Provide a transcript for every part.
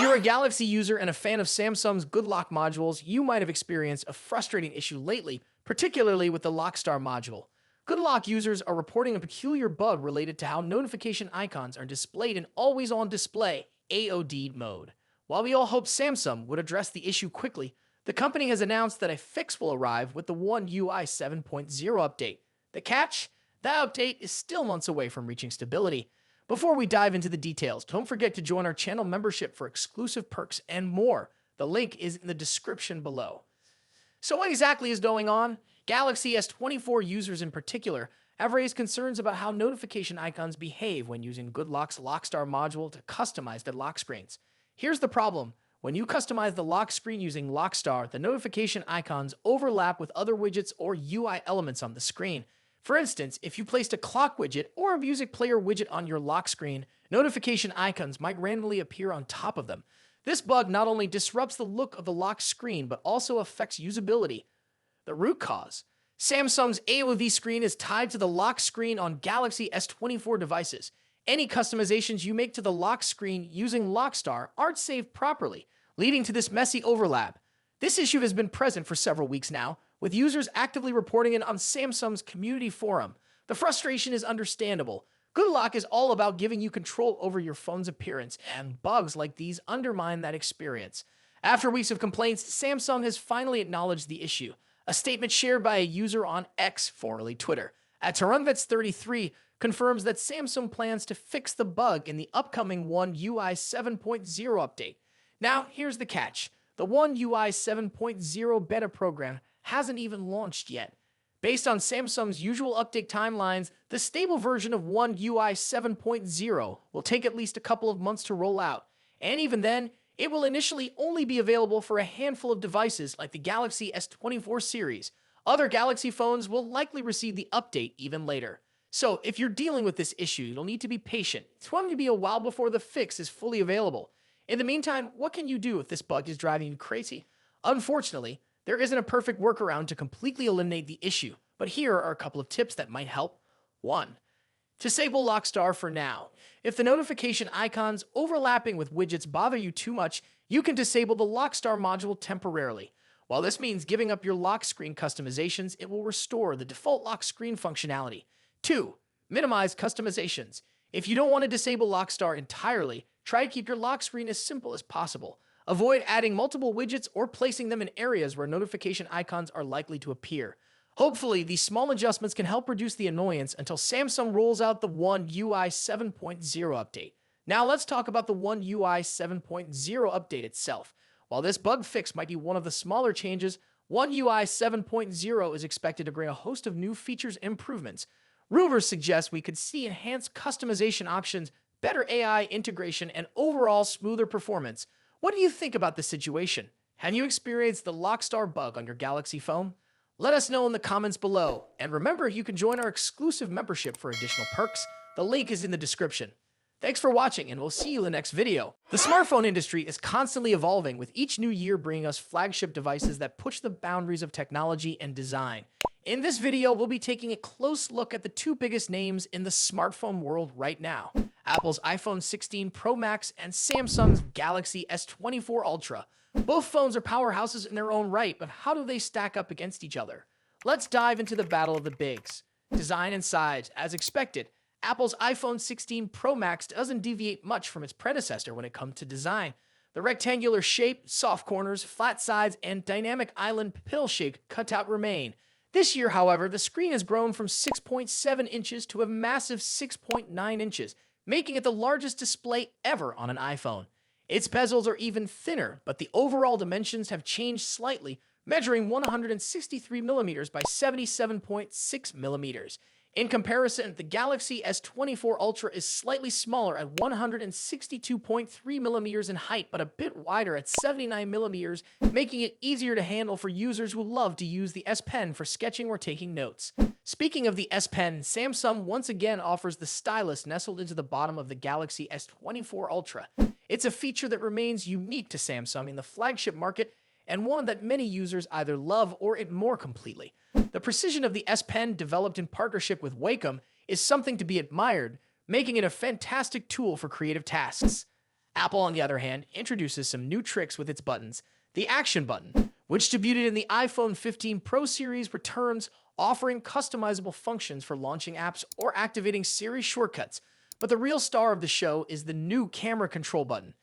you're a Galaxy user and a fan of Samsung's good lock modules, you might have experienced a frustrating issue lately, particularly with the LockStar module. Good lock users are reporting a peculiar bug related to how notification icons are displayed in always-on display (AOD) mode. While we all hope Samsung would address the issue quickly, the company has announced that a fix will arrive with the One UI 7.0 update. The catch? That update is still months away from reaching stability. Before we dive into the details, don't forget to join our channel membership for exclusive perks and more. The link is in the description below. So what exactly is going on? Galaxy S24 users in particular have raised concerns about how notification icons behave when using GoodLock's LockStar module to customize their lock screens. Here's the problem. When you customize the lock screen using LockStar, the notification icons overlap with other widgets or UI elements on the screen. For instance, if you placed a clock widget or a music player widget on your lock screen, notification icons might randomly appear on top of them. This bug not only disrupts the look of the lock screen, but also affects usability. The root cause: Samsung's AOV screen is tied to the lock screen on Galaxy S24 devices. Any customizations you make to the lock screen using LockStar aren't saved properly, leading to this messy overlap. This issue has been present for several weeks now, with users actively reporting it on Samsung's community forum. The frustration is understandable. Good Lock is all about giving you control over your phone's appearance, and bugs like these undermine that experience. After weeks of complaints, Samsung has finally acknowledged the issue. A statement shared by a user on X, formerly Twitter, at Taranvets33, confirms that Samsung plans to fix the bug in the upcoming One UI 7.0 update. Now, here's the catch. The One UI 7.0 beta program hasn't even launched yet. Based on Samsung's usual update timelines, the stable version of One UI 7.0 will take at least a couple of months to roll out, and even then, it will initially only be available for a handful of devices like the Galaxy S24 series. Other Galaxy phones will likely receive the update even later. So, if you're dealing with this issue, you'll need to be patient. It's going to be a while before the fix is fully available. In the meantime, what can you do if this bug is driving you crazy? Unfortunately, there isn't a perfect workaround to completely eliminate the issue, but here are a couple of tips that might help. 1. Disable LockStar for now. If the notification icons overlapping with widgets bother you too much, you can disable the LockStar module temporarily. While this means giving up your lock screen customizations, it will restore the default lock screen functionality. 2. Minimize customizations. If you don't want to disable LockStar entirely, try to keep your lock screen as simple as possible. Avoid adding multiple widgets or placing them in areas where notification icons are likely to appear. Hopefully, these small adjustments can help reduce the annoyance until Samsung rolls out the One UI 7.0 update. Now let's talk about the One UI 7.0 update itself. While this bug fix might be one of the smaller changes, One UI 7.0 is expected to bring a host of new features and improvements. Rumors suggest we could see enhanced customization options, better AI integration, and overall smoother performance. What do you think about this situation? Have you experienced the LockStar bug on your Galaxy phone? Let us know in the comments below. And remember, you can join our exclusive membership for additional perks. The link is in the description. Thanks for watching, and we'll see you in the next video. The smartphone industry is constantly evolving, with each new year bringing us flagship devices that push the boundaries of technology and design. In this video, we'll be taking a close look at the two biggest names in the smartphone world right now: Apple's iPhone 16 Pro Max and Samsung's Galaxy S24 Ultra. Both phones are powerhouses in their own right, but how do they stack up against each other? Let's dive into the battle of the bigs. Design and size. As expected, Apple's iPhone 16 Pro Max doesn't deviate much from its predecessor when it comes to design. The rectangular shape, soft corners, flat sides, and dynamic island pill-shaped cutout remain. This year, however, the screen has grown from 6.7 inches to a massive 6.9 inches, making it the largest display ever on an iPhone. Its bezels are even thinner, but the overall dimensions have changed slightly, measuring 163 millimeters by 77.6 millimeters. In comparison, the Galaxy S24 Ultra is slightly smaller at 162.3 millimeters in height, but a bit wider at 79 millimeters, making it easier to handle for users who love to use the S Pen for sketching or taking notes. Speaking of the S Pen, Samsung once again offers the stylus nestled into the bottom of the Galaxy S24 Ultra. It's a feature that remains unique to Samsung in the flagship market, and one that many users either love or ignore completely. The precision of the S Pen, developed in partnership with Wacom, is something to be admired, making it a fantastic tool for creative tasks. Apple, on the other hand, introduces some new tricks with its buttons. The Action button, which debuted in the iPhone 15 Pro series, returns, offering customizable functions for launching apps or activating Siri shortcuts. But the real star of the show is the new camera control button.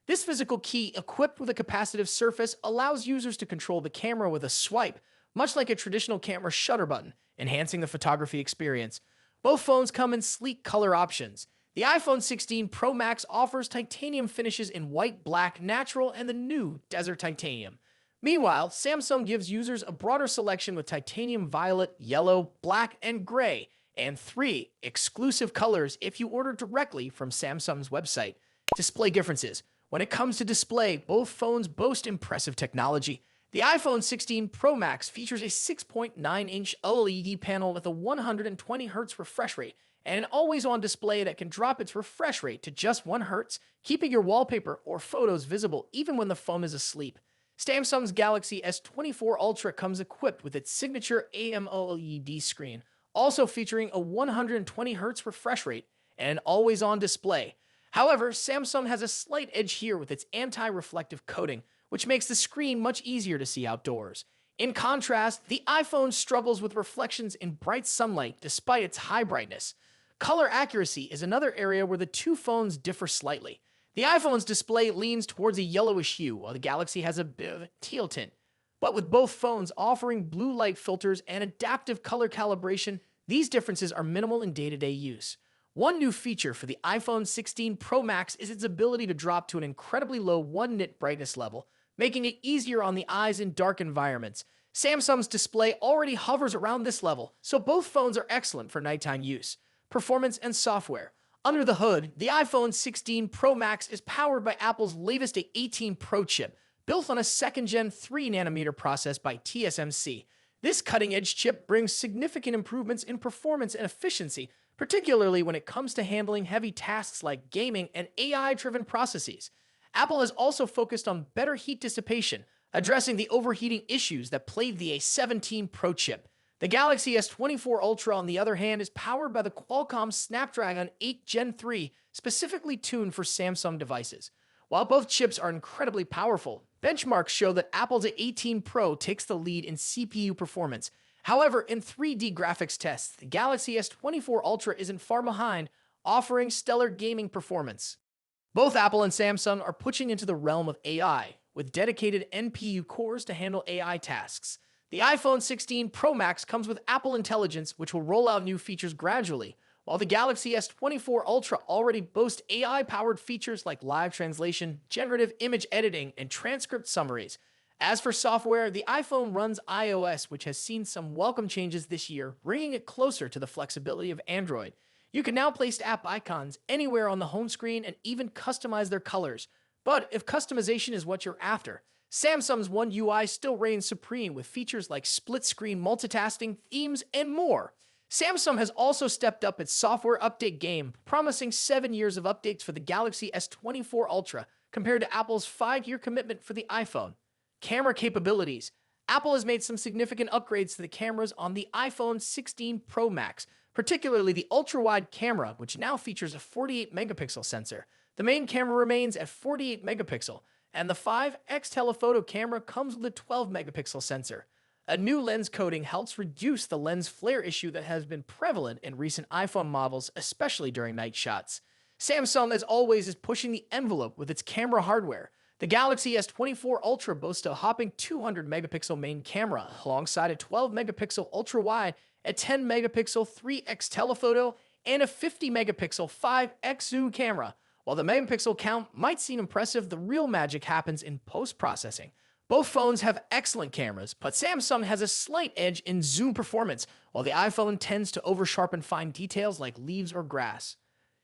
This physical key, equipped with a capacitive surface, allows users to control the camera with a swipe, much like a traditional camera shutter button, enhancing the photography experience. Both phones come in sleek color options. The iPhone 16 Pro Max offers titanium finishes in white, black, natural, and the new Desert Titanium. Meanwhile, Samsung gives users a broader selection with titanium violet, yellow, black, and gray, and 3 exclusive colors if you order directly from Samsung's website. Display differences. When it comes to display, both phones boast impressive technology. The iPhone 16 Pro Max features a 6.9-inch OLED panel with a 120Hz refresh rate and an always-on display that can drop its refresh rate to just 1 Hz, keeping your wallpaper or photos visible even when the phone is asleep. Samsung's Galaxy S24 Ultra comes equipped with its signature AMOLED screen, also featuring a 120Hz refresh rate and an always-on display. However, Samsung has a slight edge here with its anti-reflective coating, which makes the screen much easier to see outdoors. In contrast, the iPhone struggles with reflections in bright sunlight despite its high brightness. Color accuracy is another area where the two phones differ slightly. The iPhone's display leans towards a yellowish hue, while the Galaxy has a bit of a teal tint. But with both phones offering blue light filters and adaptive color calibration, these differences are minimal in day-to-day use. One new feature for the iPhone 16 Pro Max is its ability to drop to an incredibly low 1-nit brightness level, making it easier on the eyes in dark environments. Samsung's display already hovers around this level, so both phones are excellent for nighttime use. Performance and software. Under the hood, the iPhone 16 Pro Max is powered by Apple's latest A18 Pro chip, built on a second-gen 3nm process by TSMC. This cutting-edge chip brings significant improvements in performance and efficiency, particularly when it comes to handling heavy tasks like gaming and AI-driven processes. Apple has also focused on better heat dissipation, addressing the overheating issues that plagued the A17 Pro chip. The Galaxy S24 Ultra, on the other hand, is powered by the Qualcomm Snapdragon 8 Gen 3, specifically tuned for Samsung devices. While both chips are incredibly powerful, benchmarks show that Apple's A18 Pro takes the lead in CPU performance. However, in 3D graphics tests, the Galaxy S24 Ultra isn't far behind, offering stellar gaming performance. Both Apple and Samsung are pushing into the realm of AI, with dedicated NPU cores to handle AI tasks. The iPhone 16 Pro Max comes with Apple Intelligence, which will roll out new features gradually, while the Galaxy S24 Ultra already boasts AI-powered features like live translation, generative image editing, and transcript summaries. As for software, the iPhone runs iOS, which has seen some welcome changes this year, bringing it closer to the flexibility of Android. You can now place app icons anywhere on the home screen and even customize their colors. But if customization is what you're after, Samsung's One UI still reigns supreme with features like split-screen multitasking, themes, and more. Samsung has also stepped up its software update game, promising 7 years of updates for the Galaxy S24 Ultra, compared to Apple's 5-year commitment for the iPhone. Camera capabilities. Apple has made some significant upgrades to the cameras on the iPhone 16 Pro Max, particularly the ultra-wide camera, which now features a 48-megapixel sensor. The main camera remains at 48 megapixel, and the 5x telephoto camera comes with a 12-megapixel sensor. A new lens coating helps reduce the lens flare issue that has been prevalent in recent iPhone models, especially during night shots. Samsung, as always, is pushing the envelope with its camera hardware. The Galaxy S24 Ultra boasts a hopping 200-megapixel main camera, alongside a 12-megapixel ultra-wide, a 10-megapixel 3x telephoto, and a 50-megapixel 5x zoom camera. While the megapixel count might seem impressive, the real magic happens in post-processing. Both phones have excellent cameras, but Samsung has a slight edge in zoom performance, while the iPhone tends to over-sharpen fine details like leaves or grass.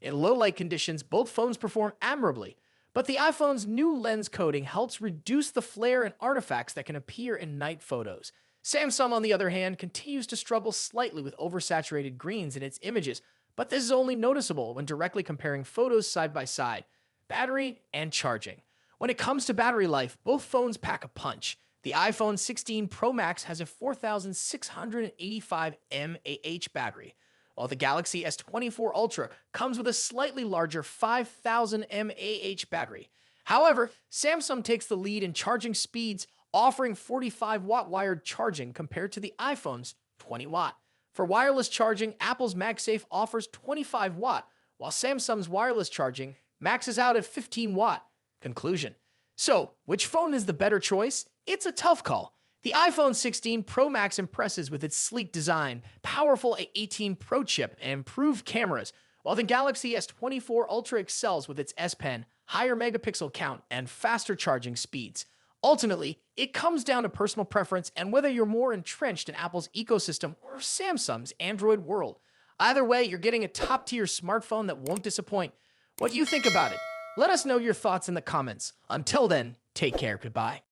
In low-light conditions, both phones perform admirably, but the iPhone's new lens coating helps reduce the flare and artifacts that can appear in night photos. Samsung, on the other hand, continues to struggle slightly with oversaturated greens in its images, but this is only noticeable when directly comparing photos side by side. Battery and charging. When it comes to battery life, both phones pack a punch. The iPhone 16 Pro Max has a 4,685 mAh battery, while the Galaxy S24 Ultra comes with a slightly larger 5000 mAh battery. However, Samsung takes the lead in charging speeds, offering 45-watt wired charging compared to the iPhone's 20-watt. For wireless charging, Apple's MagSafe offers 25-watt, while Samsung's wireless charging maxes out at 15-watt. Conclusion. So, which phone is the better choice? It's a tough call. The iPhone 16 Pro Max impresses with its sleek design, powerful A18 Pro chip, and improved cameras, while the Galaxy S24 Ultra excels with its S Pen, higher megapixel count, and faster charging speeds. Ultimately, it comes down to personal preference and whether you're more entrenched in Apple's ecosystem or Samsung's Android world. Either way, you're getting a top-tier smartphone that won't disappoint. What do you think about it? Let us know your thoughts in the comments. Until then, take care. Goodbye.